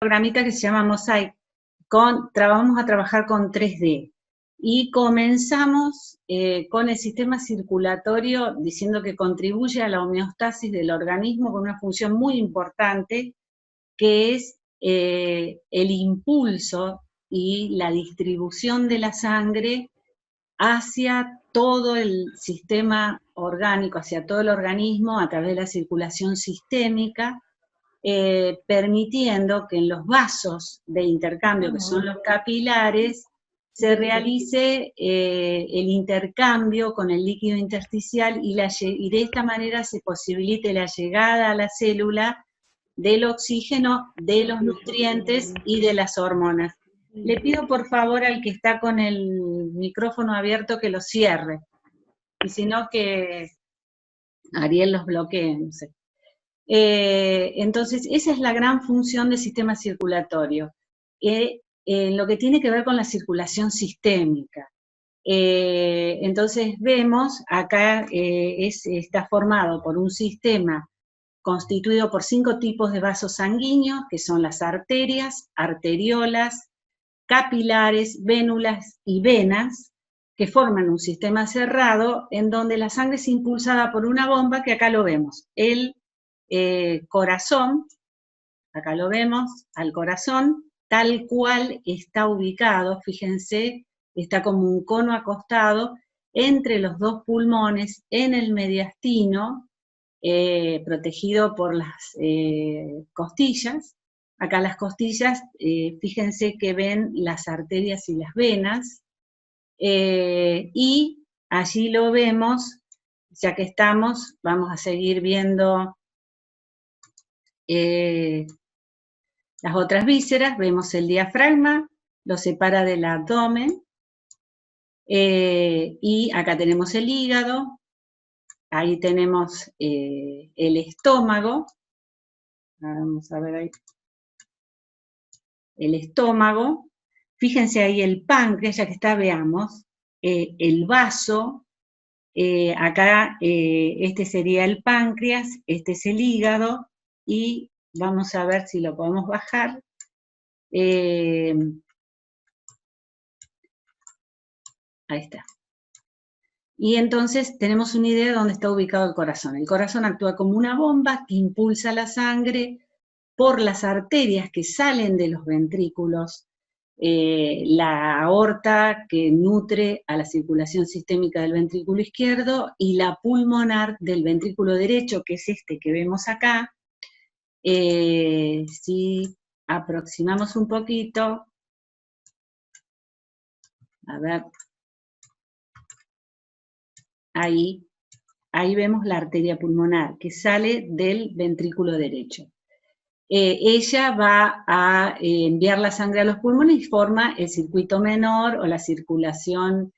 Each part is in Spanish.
programita que se llama Mosaic, vamos a trabajar con 3D. Y comenzamos con el sistema circulatorio diciendo que contribuye a la homeostasis del organismo con una función muy importante, que es el impulso y la distribución de la sangre hacia todo el sistema orgánico, hacia todo el organismo a través de la circulación sistémica, permitiendo que en los vasos de intercambio, que son los capilares, se realice el intercambio con el líquido intersticial y de esta manera se posibilite la llegada a la célula del oxígeno, de los nutrientes y de las hormonas. Le pido por favor al que está con el micrófono abierto que lo cierre, y si no que Ariel los bloquee, no sé. Entonces, esa es la gran función del sistema circulatorio, lo que tiene que ver con la circulación sistémica. Entonces vemos, acá está formado por un sistema constituido por 5 tipos de vasos sanguíneos, que son las arterias, arteriolas, capilares, vénulas y venas, que forman un sistema cerrado en donde la sangre es impulsada por una bomba, que acá lo vemos, el corazón, acá lo vemos, al corazón, tal cual está ubicado, fíjense, está como un cono acostado entre los dos pulmones, en el mediastino, protegido por las costillas. Acá las costillas, fíjense que ven las arterias y las venas, y allí lo vemos, ya que estamos, vamos a seguir viendo las otras vísceras. Vemos el diafragma, lo separa del abdomen, y acá tenemos el hígado, ahí tenemos el estómago, vamos a ver ahí, el estómago, fíjense ahí el páncreas, ya que está, veamos, el vaso, acá este sería el páncreas, este es el hígado, y vamos a ver si lo podemos bajar. Ahí está. Y entonces tenemos una idea de dónde está ubicado el corazón. El corazón actúa como una bomba que impulsa la sangre por las arterias que salen de los ventrículos, la aorta que nutre a la circulación sistémica del ventrículo izquierdo y la pulmonar del ventrículo derecho, que es este que vemos acá. Si aproximamos un poquito, a ver, ahí vemos la arteria pulmonar que sale del ventrículo derecho. Ella va a enviar la sangre a los pulmones y forma el circuito menor o la circulación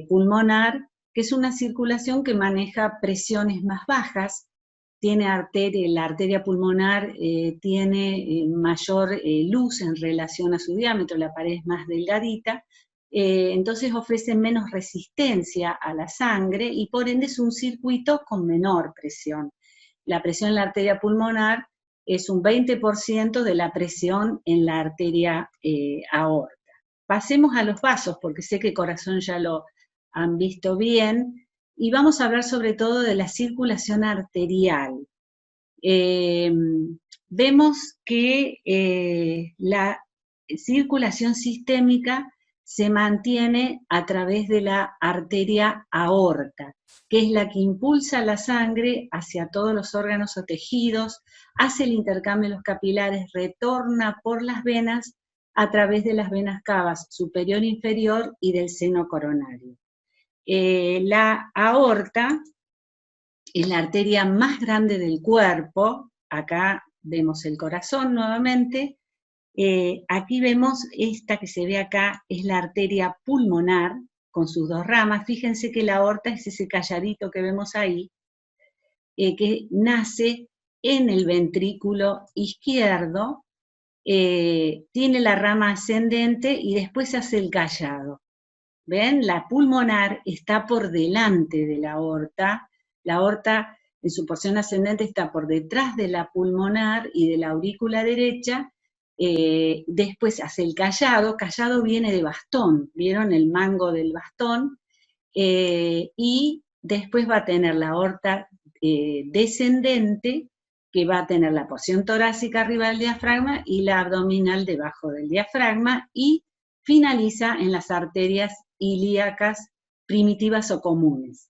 pulmonar, que es una circulación que maneja presiones más bajas. Tiene la arteria pulmonar tiene mayor luz en relación a su diámetro, la pared es más delgadita, entonces ofrece menos resistencia a la sangre y por ende es un circuito con menor presión. La presión en la arteria pulmonar es un 20% de la presión en la arteria aorta. Pasemos a los vasos, porque sé que corazón ya lo han visto bien, y vamos a hablar sobre todo de la circulación arterial. Vemos que la circulación sistémica se mantiene a través de la arteria aorta, que es la que impulsa la sangre hacia todos los órganos o tejidos, hace el intercambio de los capilares, retorna por las venas a través de las venas cavas superior e inferior y del seno coronario. La aorta es la arteria más grande del cuerpo, acá vemos el corazón nuevamente, aquí vemos esta que se ve acá, es la arteria pulmonar, con sus dos ramas. Fíjense que la aorta es ese calladito que vemos ahí, que nace en el ventrículo izquierdo, tiene la rama ascendente y después hace el callado. ¿Ven? La pulmonar está por delante de la aorta en su porción ascendente está por detrás de la pulmonar y de la aurícula derecha, después hace el callado viene de bastón, ¿vieron el mango del bastón? Y después va a tener la aorta descendente, que va a tener la porción torácica arriba del diafragma y la abdominal debajo del diafragma, y finaliza en las arterias ilíacas primitivas o comunes.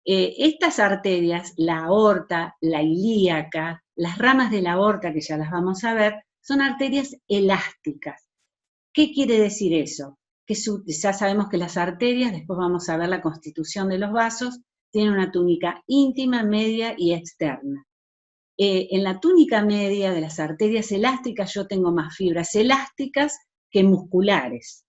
Estas arterias, la aorta, la ilíaca, las ramas de la aorta, que ya las vamos a ver, son arterias elásticas. ¿Qué quiere decir eso? Que ya sabemos que las arterias, después vamos a ver la constitución de los vasos, tienen una túnica íntima, media y externa. En la túnica media de las arterias elásticas yo tengo más fibras elásticas que musculares.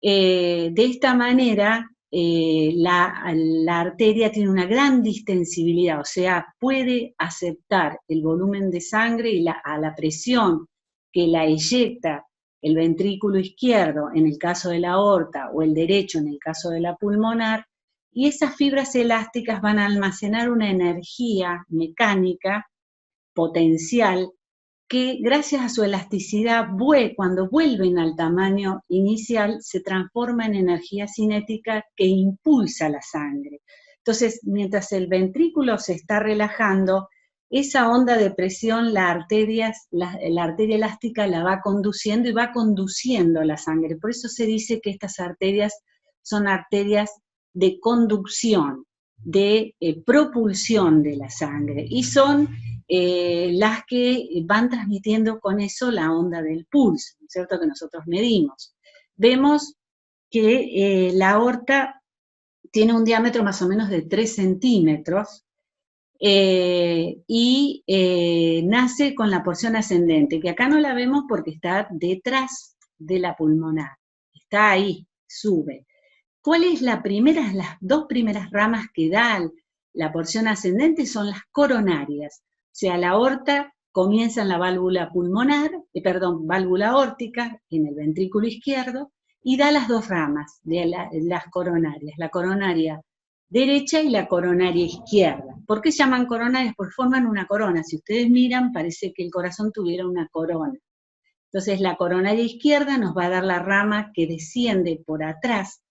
De esta manera, la arteria tiene una gran distensibilidad, o sea, puede aceptar el volumen de sangre y a la presión que la eyecta el ventrículo izquierdo en el caso de la aorta o el derecho en el caso de la pulmonar, y esas fibras elásticas van a almacenar una energía mecánica potencial que gracias a su elasticidad, cuando vuelven al tamaño inicial, se transforma en energía cinética que impulsa la sangre. Entonces, mientras el ventrículo se está relajando, esa onda de presión, la arteria elástica la va conduciendo y va conduciendo la sangre. Por eso se dice que estas arterias son arterias de conducción, de propulsión de la sangre, y son las que van transmitiendo con eso la onda del pulso, ¿no es cierto?, que nosotros medimos. Vemos que la aorta tiene un diámetro más o menos de 3 centímetros y nace con la porción ascendente, que acá no la vemos porque está detrás de la pulmonar, está ahí, sube. ¿Cuál es las dos primeras ramas que dan la porción ascendente? Son las coronarias. O sea, la aorta comienza en la válvula pulmonar, válvula aórtica, en el ventrículo izquierdo, y da las dos ramas de las coronarias, la coronaria derecha y la coronaria izquierda. ¿Por qué se llaman coronarias? Porque forman una corona. Si ustedes miran, parece que el corazón tuviera una corona. Entonces, la coronaria izquierda nos va a dar la rama que desciende por atrás,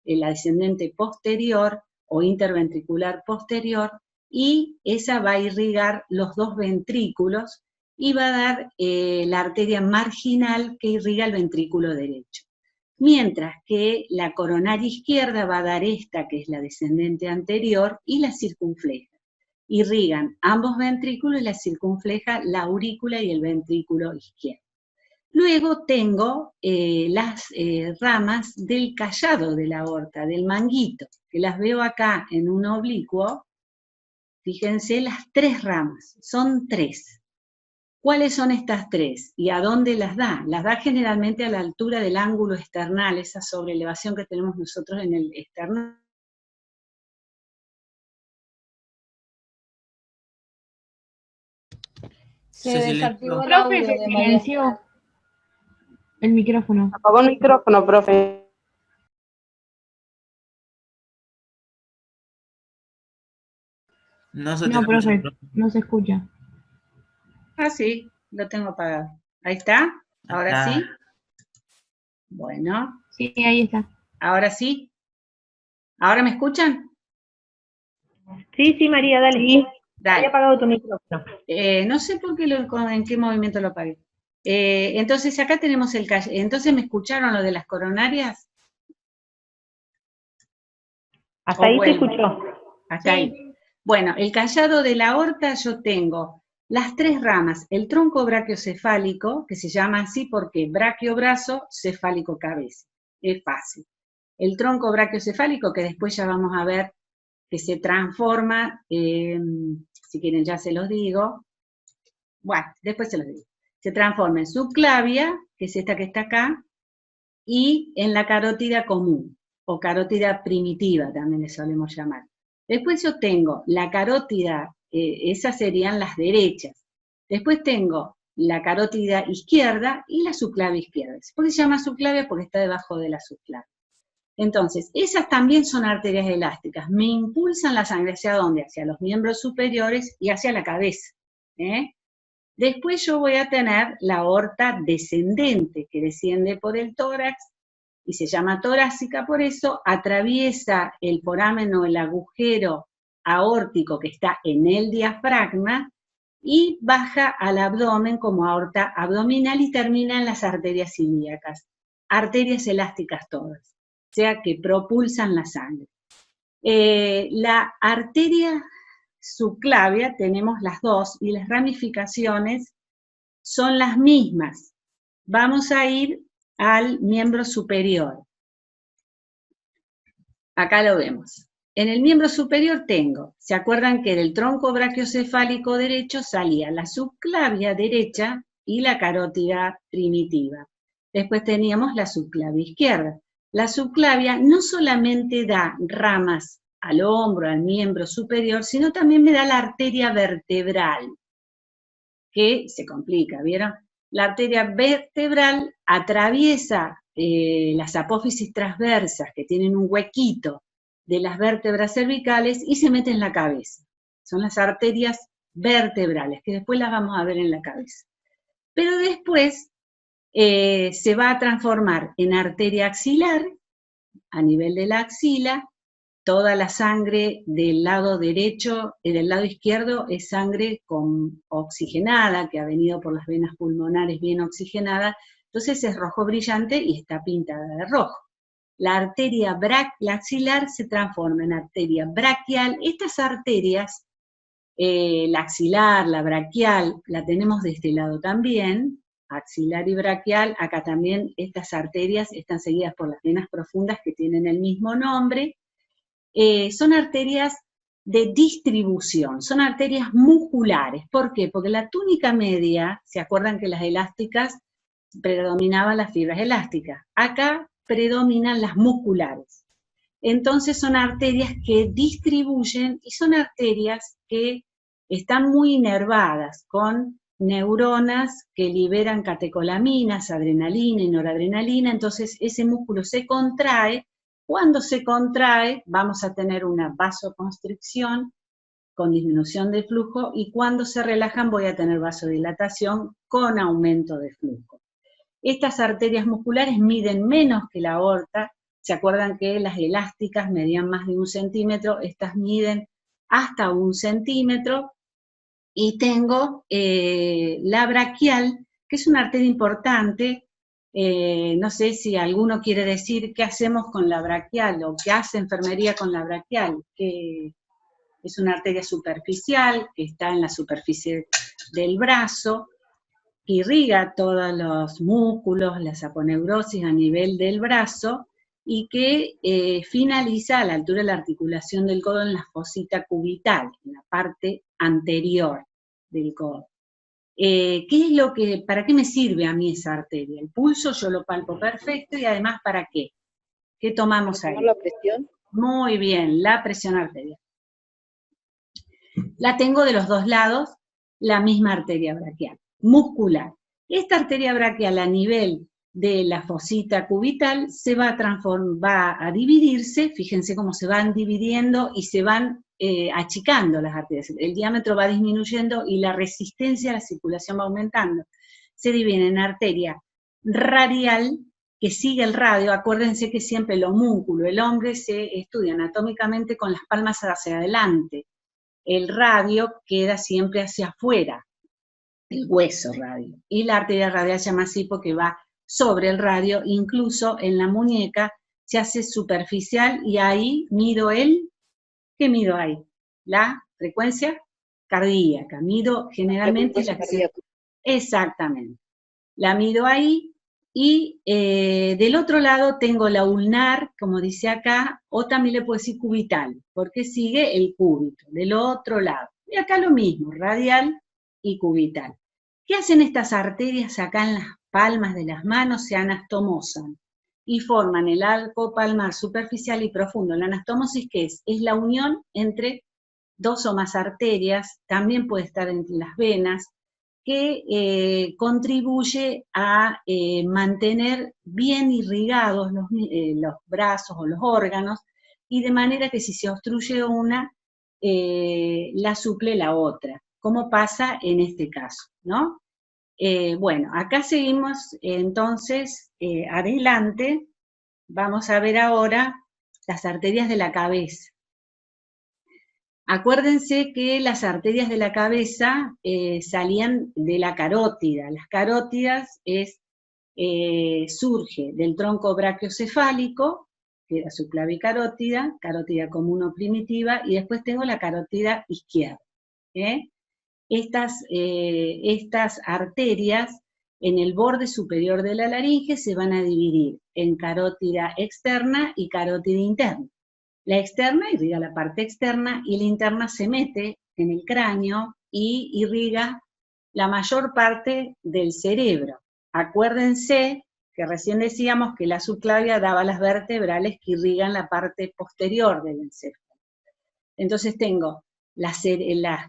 la descendente posterior o interventricular posterior, y esa va a irrigar los dos ventrículos y va a dar la arteria marginal que irriga el ventrículo derecho. Mientras que la coronaria izquierda va a dar esta, que es la descendente anterior, y la circunfleja. Irrigan ambos ventrículos y la circunfleja la aurícula y el ventrículo izquierdo. Luego tengo las ramas del callado de la aorta, del manguito, que las veo acá en un oblicuo. Fíjense las 3 ramas, son 3. ¿Cuáles son estas 3? ¿Y a dónde las da? Las da generalmente a la altura del ángulo esternal, esa sobreelevación que tenemos nosotros en el esternal. Se desactivó el audio de María. El micrófono. Apagó el micrófono, profe. No, profe, no se escucha. Ah, sí, lo tengo apagado. Ahí está. ¿Ahora sí? Bueno. Sí, ahí está. ¿Ahora sí? ¿Ahora me escuchan? Sí, María, dale. Sí. Dale. Había apagado tu micrófono. No sé por qué en qué movimiento lo apagué. Entonces acá tenemos el callado. ¿Entonces me escucharon lo de las coronarias? Hasta ahí se escuchó. Hasta ahí. Bueno, el callado de la aorta yo tengo las 3 ramas, el tronco brachiocefálico, que se llama así porque braquio-brazo, cefálico-cabeza. Es fácil. El tronco brachiocefálico, que después ya vamos a ver que se transforma, si quieren ya se los digo. Bueno, después se los digo. Se transforma en subclavia, que es esta que está acá, y en la carótida común, o carótida primitiva, también le solemos llamar. Después yo tengo la carótida, esas serían las derechas. Después tengo la carótida izquierda y la subclavia izquierda. ¿Por qué se llama subclavia? Porque está debajo de la subclavia. Entonces, esas también son arterias elásticas. Me impulsan la sangre, ¿hacia dónde? Hacia los miembros superiores y hacia la cabeza. Después yo voy a tener la aorta descendente, que desciende por el tórax, y se llama torácica por eso, atraviesa el foramen o el agujero aórtico que está en el diafragma, y baja al abdomen como aorta abdominal y termina en las arterias ilíacas. Arterias elásticas todas, o sea que propulsan la sangre. La arteria subclavia tenemos las dos y las ramificaciones son las mismas. Vamos a ir al miembro superior. Acá lo vemos. En el miembro superior tengo, ¿se acuerdan que del tronco brachiocefálico derecho salía la subclavia derecha y la carótida primitiva? Después teníamos la subclavia izquierda. La subclavia no solamente da ramas al hombro, al miembro superior, sino también me da la arteria vertebral, que se complica, ¿vieron? La arteria vertebral atraviesa las apófisis transversas, que tienen un huequito de las vértebras cervicales, y se mete en la cabeza. Son las arterias vertebrales, que después las vamos a ver en la cabeza. Pero después se va a transformar en arteria axilar, a nivel de la axila. Toda la sangre del lado derecho y del lado izquierdo es sangre oxigenada, que ha venido por las venas pulmonares bien oxigenada, entonces es rojo brillante y está pintada de rojo. La arteria axilar se transforma en arteria braquial. Estas arterias, la axilar, la braquial, la tenemos de este lado también, axilar y braquial. Acá también estas arterias están seguidas por las venas profundas que tienen el mismo nombre. Son arterias de distribución, son arterias musculares. ¿Por qué? Porque la túnica media, ¿se acuerdan que las elásticas predominaban las fibras elásticas? Acá predominan las musculares. Entonces son arterias que distribuyen y son arterias que están muy inervadas con neuronas que liberan catecolaminas, adrenalina y noradrenalina, entonces ese músculo se contrae. Cuando se contrae, vamos a tener una vasoconstricción con disminución de flujo, y cuando se relajan voy a tener vasodilatación con aumento de flujo. Estas arterias musculares miden menos que la aorta. ¿Se acuerdan que las elásticas medían más de 1 centímetro? Estas miden hasta 1 centímetro. Y tengo la braquial, que es una arteria importante. No sé si alguno quiere decir qué hacemos con la braquial o qué hace enfermería con la braquial, que es una arteria superficial que está en la superficie del brazo, que irriga todos los músculos, las aponeurosis a nivel del brazo, y que finaliza a la altura de la articulación del codo en la fosita cubital, en la parte anterior del codo. ¿Qué es lo que, para qué me sirve a mí esa arteria? El pulso yo lo palpo perfecto, y además, ¿para qué? ¿Qué tomamos ahí? ¿La presión? Muy bien, la presión arterial. La tengo de los dos lados, la misma arteria braquial, muscular. Esta arteria braquial a nivel de la fosita cubital se va a dividirse, fíjense cómo se van dividiendo y se van achicando las arterias. El diámetro va disminuyendo y la resistencia a la circulación va aumentando. Se divide en arteria radial, que sigue el radio. Acuérdense que siempre el homúnculo, el hombre, se estudia anatómicamente con las palmas hacia adelante. El radio queda siempre hacia afuera, el hueso radio. Y la arteria radial se llama así porque va sobre el radio, incluso en la muñeca se hace superficial, y ahí mido ¿qué mido ahí? La frecuencia cardíaca. Mido generalmente la exactamente. La mido ahí, y del otro lado tengo la ulnar, como dice acá, o también le puedo decir cubital, porque sigue el cúbito, del otro lado. Y acá lo mismo, radial y cubital. ¿Qué hacen estas arterias acá en las palmas de las manos? Se anastomosan y forman el arco palmar superficial y profundo. La anastomosis, ¿qué es? Es la unión entre dos o más arterias, también puede estar entre las venas, que contribuye a mantener bien irrigados los brazos o los órganos, y de manera que si se obstruye una, la suple la otra. cómo pasa en este caso, ¿no? Bueno, acá seguimos entonces adelante, vamos a ver ahora las arterias de la cabeza. Acuérdense que las arterias de la cabeza salían de la carótida. Las carótidas surge del tronco brachiocefálico, que era su clavicarótida, carótida común o primitiva, y después tengo la carótida izquierda. Estas arterias en el borde superior de la laringe se van a dividir en carótida externa y carótida interna. La externa irriga la parte externa y la interna se mete en el cráneo y irriga la mayor parte del cerebro. Acuérdense que recién decíamos que la subclavia daba las vertebrales que irrigan la parte posterior del encéfalo. Entonces tengo las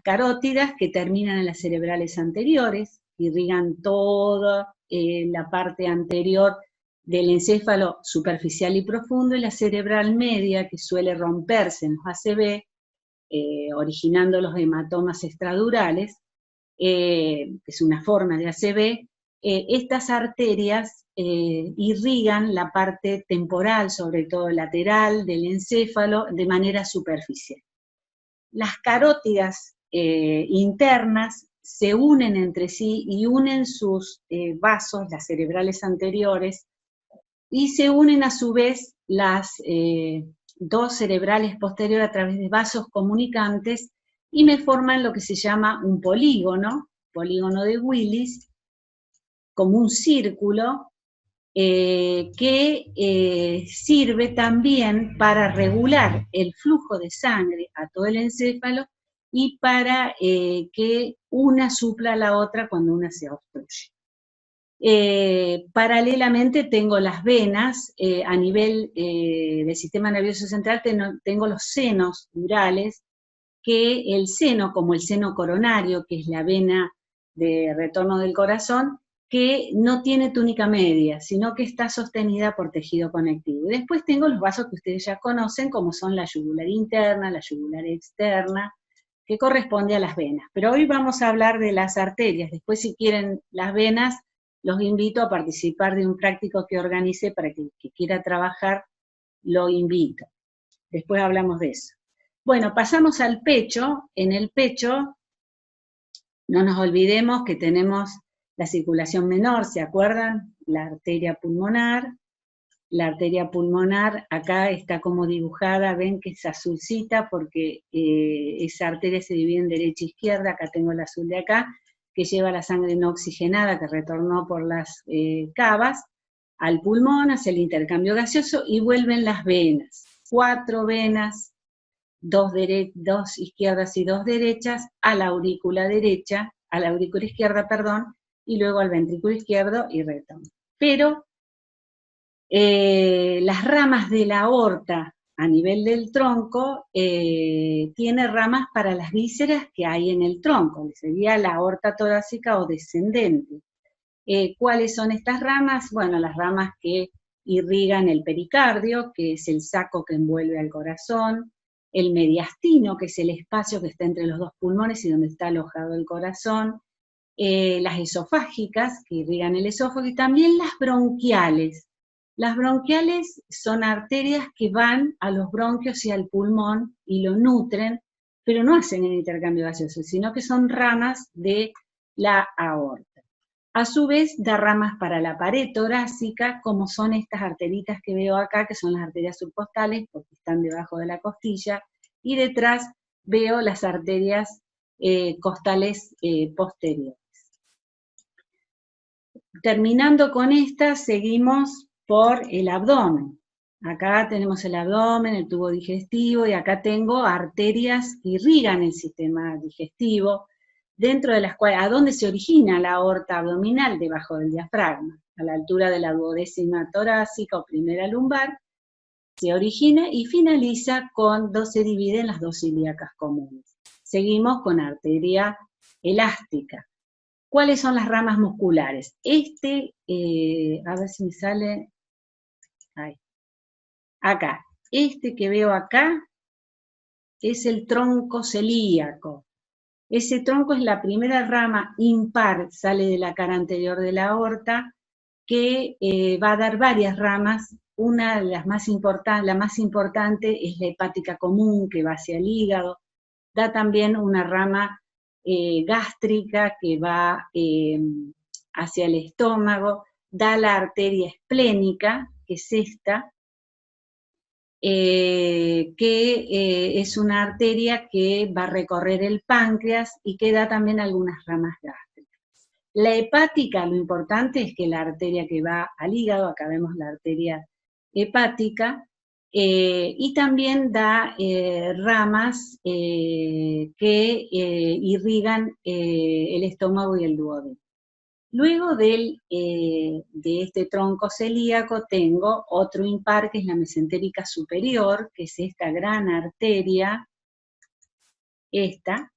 carótidas que terminan en las cerebrales anteriores, irrigan toda la parte anterior del encéfalo superficial y profundo, y la cerebral media, que suele romperse en los ACV, originando los hematomas extradurales, que es una forma de ACV. Estas arterias irrigan la parte temporal, sobre todo lateral, del encéfalo de manera superficial. Las carótidas internas se unen entre sí y unen sus vasos, las cerebrales anteriores, y se unen a su vez las dos cerebrales posteriores a través de vasos comunicantes y me forman lo que se llama un polígono de Willis, como un círculo que sirve también para regular el flujo de sangre a todo el encéfalo y para que una supla a la otra cuando una se obstruye. Paralelamente tengo las venas, a nivel del sistema nervioso central tengo los senos durales, que el seno, como el seno coronario, que es la vena de retorno del corazón, que no tiene túnica media, sino que está sostenida por tejido conectivo. Y después tengo los vasos que ustedes ya conocen, como son la yugular interna, la yugular externa, que corresponde a las venas. Pero hoy vamos a hablar de las arterias. Después, si quieren las venas, los invito a participar de un práctico que organice para que el que quiera trabajar, lo invito. Después hablamos de eso. Bueno, pasamos al pecho. En el pecho, no nos olvidemos que tenemos la circulación menor, ¿se acuerdan? La arteria pulmonar. La arteria pulmonar acá está como dibujada, ven que es azulcita porque esa arteria se divide en derecha e izquierda, acá tengo el azul de acá, que lleva la sangre no oxigenada que retornó por las cavas al pulmón, hace el intercambio gaseoso y vuelven las venas. 4 venas, 2 izquierdas y 2 derechas, a la aurícula izquierda, perdón, y luego al ventrículo izquierdo y retorno. Pero las ramas de la aorta a nivel del tronco tiene ramas para las vísceras que hay en el tronco, que sería la aorta torácica o descendente. ¿Cuáles son estas ramas? Bueno, las ramas que irrigan el pericardio, que es el saco que envuelve al corazón, el mediastino, que es el espacio que está entre los dos pulmones y donde está alojado el corazón, las esofágicas, que irrigan el esófago, y también las bronquiales. Las bronquiales son arterias que van a los bronquios y al pulmón y lo nutren, pero no hacen el intercambio gaseoso, sino que son ramas de la aorta. A su vez, da ramas para la pared torácica, como son estas arteritas que veo acá, que son las arterias subcostales, porque están debajo de la costilla, y detrás veo las arterias costales posteriores. Terminando con estas, seguimos por el abdomen. Acá tenemos el abdomen, el tubo digestivo, y acá tengo arterias que irrigan el sistema digestivo, dentro de las cuales, ¿a dónde se origina la aorta abdominal? Debajo del diafragma, a la altura de la duodécima torácica o primera lumbar, se origina y finaliza se divide en las dos ilíacas comunes. Seguimos con arteria elástica. ¿Cuáles son las ramas musculares? A ver si me sale, ahí. Acá, que veo acá es el tronco celíaco. Ese tronco es la primera rama impar, sale de la cara anterior de la aorta, que va a dar varias ramas. Una de las más importantes, la más importante es la hepática común, que va hacia el hígado. Da también una rama gástrica que va hacia el estómago. Da la arteria esplénica, que es esta, que es una arteria que va a recorrer el páncreas y que da también algunas ramas gástricas. La hepática, lo importante es que la arteria que va al hígado, acá vemos la arteria hepática, y también da ramas que irrigan el estómago y el duodeno. Luego de este tronco celíaco tengo otro impar, que es la mesentérica superior, que es esta gran arteria, esta,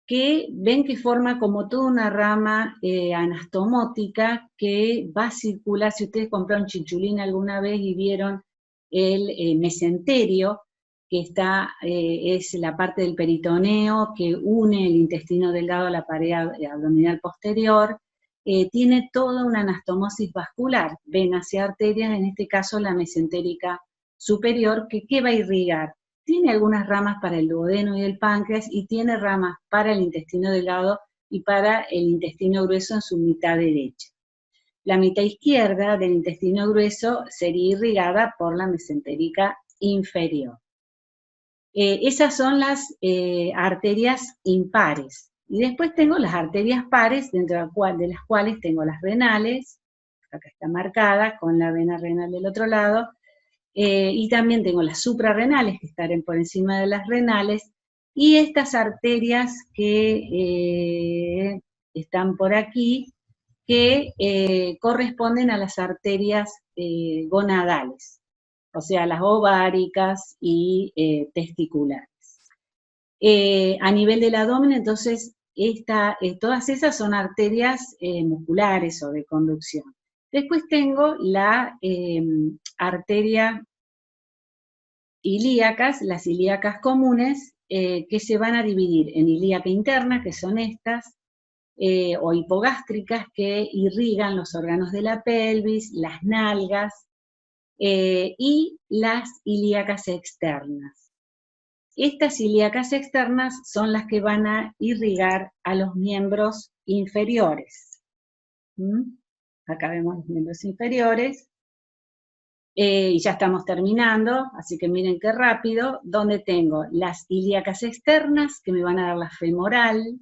que ven que forma como toda una rama anastomótica que va a circular. Si ustedes compraron chinchulín alguna vez y vieron el mesenterio, que es la parte del peritoneo que une el intestino delgado a la pared abdominal posterior, tiene toda una anastomosis vascular, venas y arterias, en este caso la mesentérica superior, que ¿qué va a irrigar? Tiene algunas ramas para el duodeno y el páncreas, y tiene ramas para el intestino delgado y para el intestino grueso en su mitad derecha. La mitad izquierda del intestino grueso sería irrigada por la mesentérica inferior. Esas son las arterias impares. Y después tengo las arterias pares, dentro de las cuales tengo las renales, acá está marcada con la vena renal del otro lado, y también tengo las suprarrenales, que estarán por encima de las renales, y estas arterias que están por aquí, que corresponden a las arterias gonadales, o sea, las ováricas y testiculares. A nivel del abdomen, entonces, todas esas son arterias musculares o de conducción. Después tengo la arteria ilíacas, las ilíacas comunes, que se van a dividir en ilíaca interna, que son estas, o hipogástricas, que irrigan los órganos de la pelvis, las nalgas, y las ilíacas externas. Estas ilíacas externas son las que van a irrigar a los miembros inferiores. Acá vemos los miembros inferiores. Y ya estamos terminando, así que miren qué rápido, donde tengo las ilíacas externas, que me van a dar la femoral,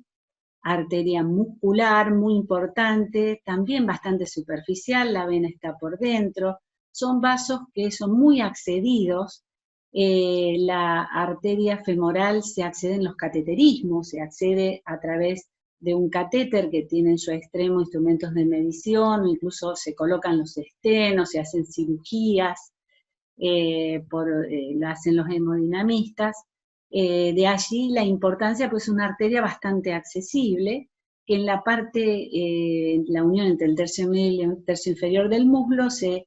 arteria muscular muy importante, también bastante superficial, la vena está por dentro, son vasos que son muy accedidos. La arteria femoral se accede en los cateterismos, se accede a través de un catéter que tiene en su extremo instrumentos de medición, incluso se colocan los estenos, se hacen cirugías, la hacen los hemodinamistas. De allí la importancia, pues una arteria bastante accesible, que en la parte, la unión entre el tercio medio y el tercio inferior del muslo se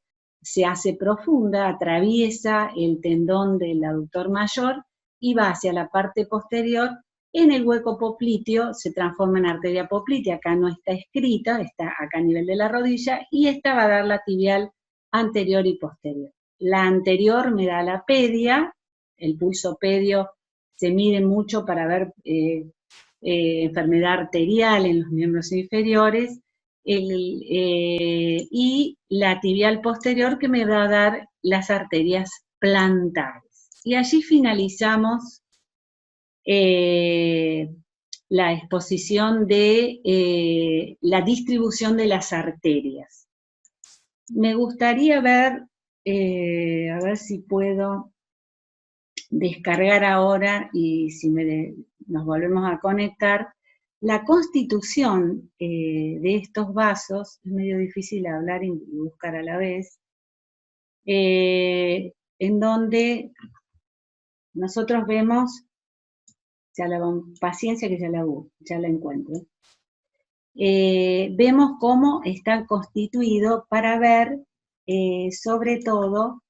hace profunda, atraviesa el tendón del aductor mayor y va hacia la parte posterior. En el hueco popliteo se transforma en arteria poplitea, acá no está escrita, está acá a nivel de la rodilla, y esta va a dar la tibial anterior y posterior. La anterior me da la pedia, el pulso pedio se mide mucho para ver enfermedad arterial en los miembros inferiores, y la tibial posterior, que me va a dar las arterias plantares. Y allí finalizamos la exposición de la distribución de las arterias. Me gustaría ver, a ver si puedo descargar ahora, y si nos volvemos a conectar, la constitución de estos vasos. Es medio difícil hablar y buscar a la vez, en donde nosotros vemos, paciencia que ya la encuentro, vemos cómo está constituido, para ver sobre todo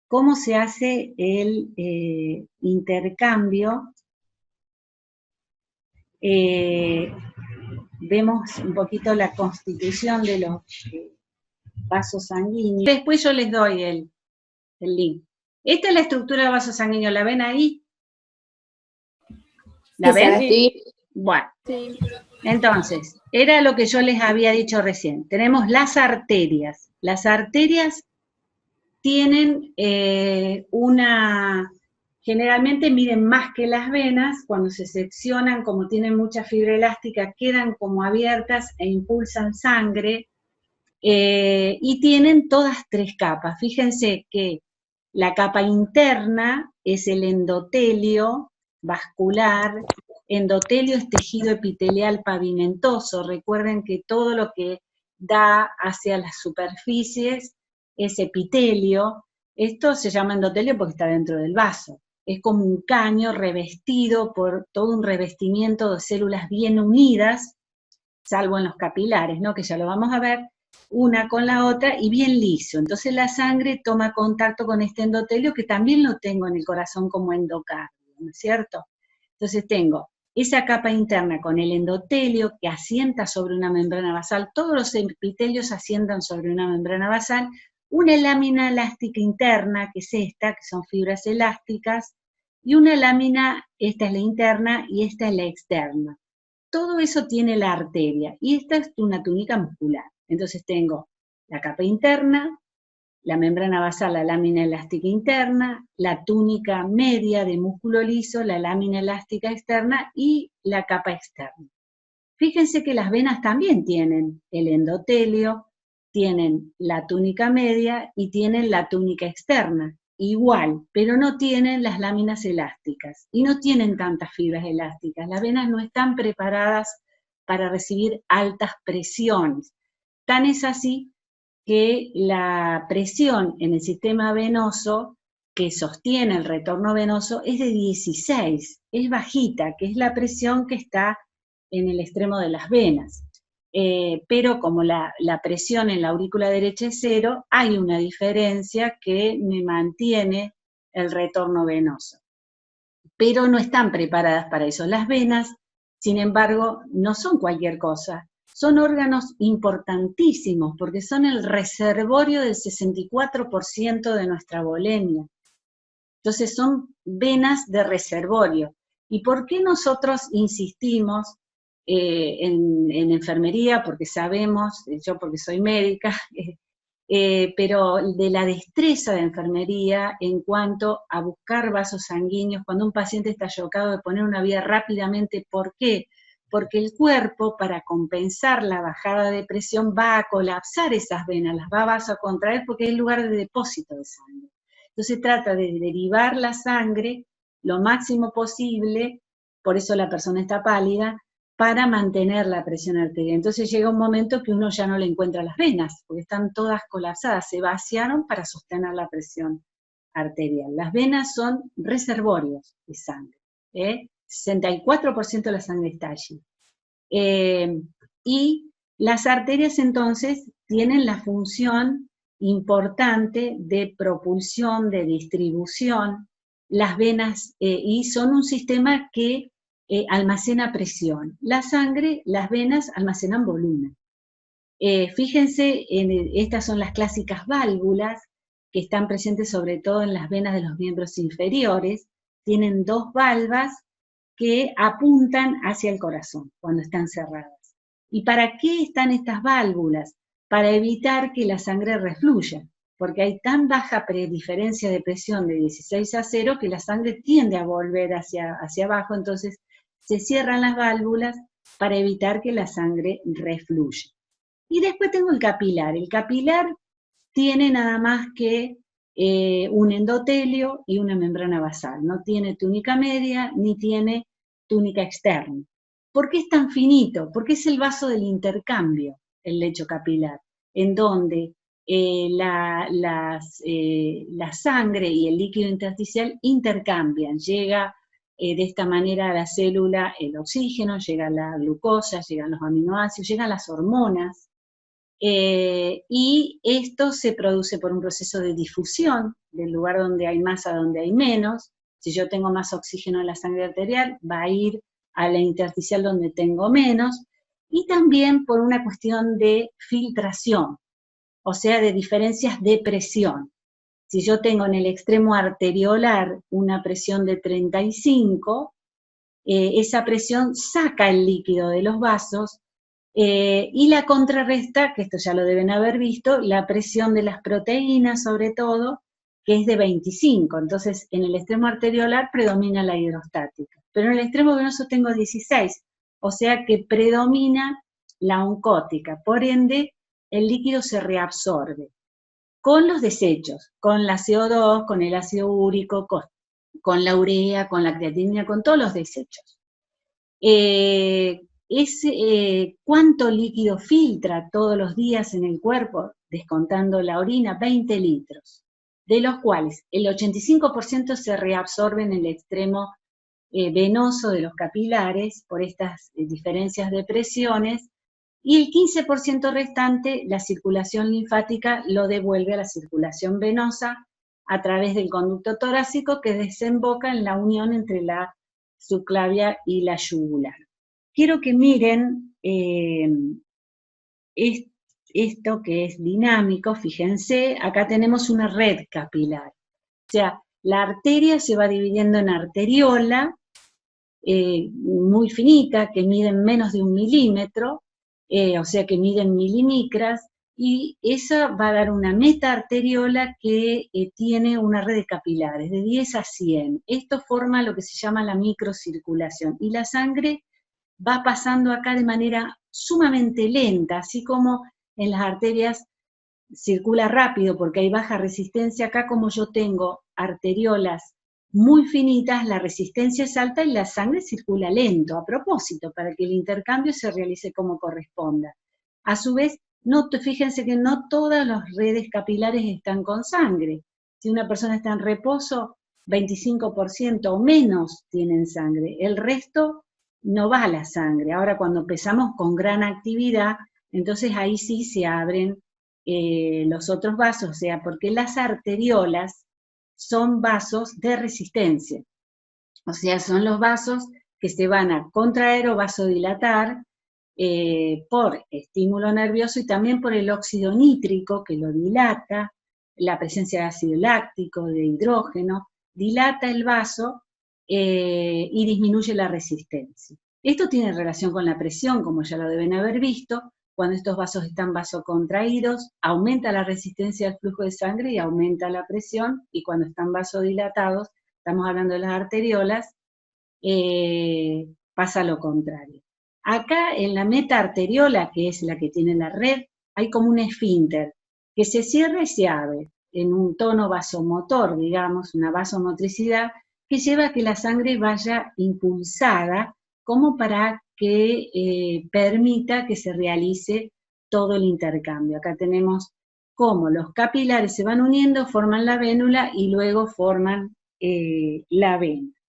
cómo se hace el intercambio. Vemos un poquito la constitución de los vasos sanguíneos. Después yo les doy el link. Esta es la estructura del vaso sanguíneo, ¿la ven ahí? ¿La ven? Sí. Bueno, sí. Entonces, era lo que yo les había dicho recién. Tenemos las arterias. Las arterias tienen generalmente miden más que las venas, cuando se seccionan, como tienen mucha fibra elástica, quedan como abiertas e impulsan sangre, y tienen todas tres capas. Fíjense que la capa interna es el endotelio vascular. Endotelio es tejido epitelial pavimentoso. Recuerden que todo lo que da hacia las superficies es epitelio. Esto se llama endotelio porque está dentro del vaso. Es como un caño revestido por todo un revestimiento de células bien unidas, salvo en los capilares, ¿no? Que ya lo vamos a ver, una con la otra y bien liso. Entonces la sangre toma contacto con este endotelio, que también lo tengo en el corazón como endocardio, ¿no es cierto? Entonces tengo esa capa interna con el endotelio que asienta sobre una membrana basal, todos los epitelios asientan sobre una membrana basal, una lámina elástica interna, que es esta, que son fibras elásticas, y una lámina, esta es la interna y esta es la externa. Todo eso tiene la arteria, y esta es una túnica muscular. Entonces tengo la capa interna, la membrana basal, la lámina elástica interna, la túnica media de músculo liso, la lámina elástica externa y la capa externa. Fíjense que las venas también tienen el endotelio, tienen la túnica media y tienen la túnica externa, igual, pero no tienen las láminas elásticas y no tienen tantas fibras elásticas. Las venas no están preparadas para recibir altas presiones. Tan es así que la presión en el sistema venoso que sostiene el retorno venoso es de 16, es bajita, que es la presión que está en el extremo de las venas. Pero como la presión en la aurícula derecha es 0, hay una diferencia que me mantiene el retorno venoso. Pero no están preparadas para eso. Las venas, sin embargo, no son cualquier cosa. Son órganos importantísimos porque son el reservorio del 64% de nuestra volemia. Entonces son venas de reservorio. ¿Y por qué nosotros insistimos en enfermería? Porque sabemos, yo porque soy médica, pero de la destreza de enfermería en cuanto a buscar vasos sanguíneos cuando un paciente está chocado, de poner una vía rápidamente. ¿Por qué? Porque el cuerpo, para compensar la bajada de presión, va a colapsar esas venas, las va a vasocontraer porque es el lugar de depósito de sangre. Entonces trata de derivar la sangre lo máximo posible, por eso la persona está pálida, para mantener la presión arterial. Entonces llega un momento que uno ya no le encuentra las venas, porque están todas colapsadas, se vaciaron para sostener la presión arterial. Las venas son reservorios de sangre, 64% de la sangre está allí. Y las arterias entonces tienen la función importante de propulsión, de distribución. Las venas, y son un sistema que almacena presión. La sangre, las venas almacenan volumen. Fíjense, estas son las clásicas válvulas que están presentes sobre todo en las venas de los miembros inferiores. Tienen dos valvas que apuntan hacia el corazón cuando están cerradas. ¿Y para qué están estas válvulas? Para evitar que la sangre refluya, porque hay tan baja diferencia de presión de 16:0 que la sangre tiende a volver hacia abajo, entonces se cierran las válvulas para evitar que la sangre refluya. Y después tengo el capilar. El capilar tiene nada más que un endotelio y una membrana basal. No tiene túnica media ni tiene túnica externa. ¿Por qué es tan finito? Porque es el vaso del intercambio, el lecho capilar, en donde la sangre y el líquido intersticial intercambian. Llega de esta manera a la célula el oxígeno, llega la glucosa, llegan los aminoácidos, llegan las hormonas. y esto se produce por un proceso de difusión, del lugar donde hay más a donde hay menos. Si yo tengo más oxígeno en la sangre arterial, va a ir a la intersticial donde tengo menos, y también por una cuestión de filtración, o sea, de diferencias de presión. Si yo tengo en el extremo arteriolar una presión de 35, esa presión saca el líquido de los vasos y la contrarresta, que esto ya lo deben haber visto, la presión de las proteínas sobre todo, que es de 25. Entonces, en el extremo arteriolar predomina la hidrostática. Pero en el extremo venoso tengo 16, o sea que predomina la oncótica. Por ende, el líquido se reabsorbe con los desechos, con la CO2, con el ácido úrico, con la urea, con la creatinina, con todos los desechos. ¿Cuánto líquido filtra todos los días en el cuerpo? Descontando la orina, 20 litros, de los cuales el 85% se reabsorbe en el extremo venoso de los capilares por estas diferencias de presiones, y el 15% restante, la circulación linfática lo devuelve a la circulación venosa a través del conducto torácico que desemboca en la unión entre la subclavia y la yugular. Quiero que miren esto que es dinámico, fíjense, acá tenemos una red capilar. O sea, la arteria se va dividiendo en arteriola, muy finita, que miden menos de 1 milímetro, o sea que miden milimicras, y esa va a dar una metaarteriola que tiene una red de capilares, de 10 a 100. Esto forma lo que se llama la microcirculación, y la sangre va pasando acá de manera sumamente lenta, así como en las arterias circula rápido porque hay baja resistencia. Acá, como yo tengo arteriolas muy finitas, la resistencia es alta y la sangre circula lento, a propósito, para que el intercambio se realice como corresponda. A su vez, fíjense que no todas las redes capilares están con sangre. Si una persona está en reposo, 25% o menos tienen sangre. El resto no va a la sangre. Ahora, cuando empezamos con gran actividad, entonces ahí sí se abren los otros vasos, o sea, porque las arteriolas son vasos de resistencia, o sea, son los vasos que se van a contraer o vasodilatar por estímulo nervioso y también por el óxido nítrico que lo dilata, la presencia de ácido láctico, de hidrógeno, dilata el vaso y disminuye la resistencia. Esto tiene relación con la presión, como ya lo deben haber visto. Cuando estos vasos están vasocontraídos, aumenta la resistencia al flujo de sangre y aumenta la presión, y cuando están vasodilatados, estamos hablando de las arteriolas, pasa lo contrario. Acá en la metaarteriola, que es la que tiene la red, hay como un esfínter que se cierra y se abre en un tono vasomotor, digamos, una vasomotricidad que lleva a que la sangre vaya impulsada como para que permita que se realice todo el intercambio. Acá tenemos cómo los capilares se van uniendo, forman la vénula y luego forman la vena.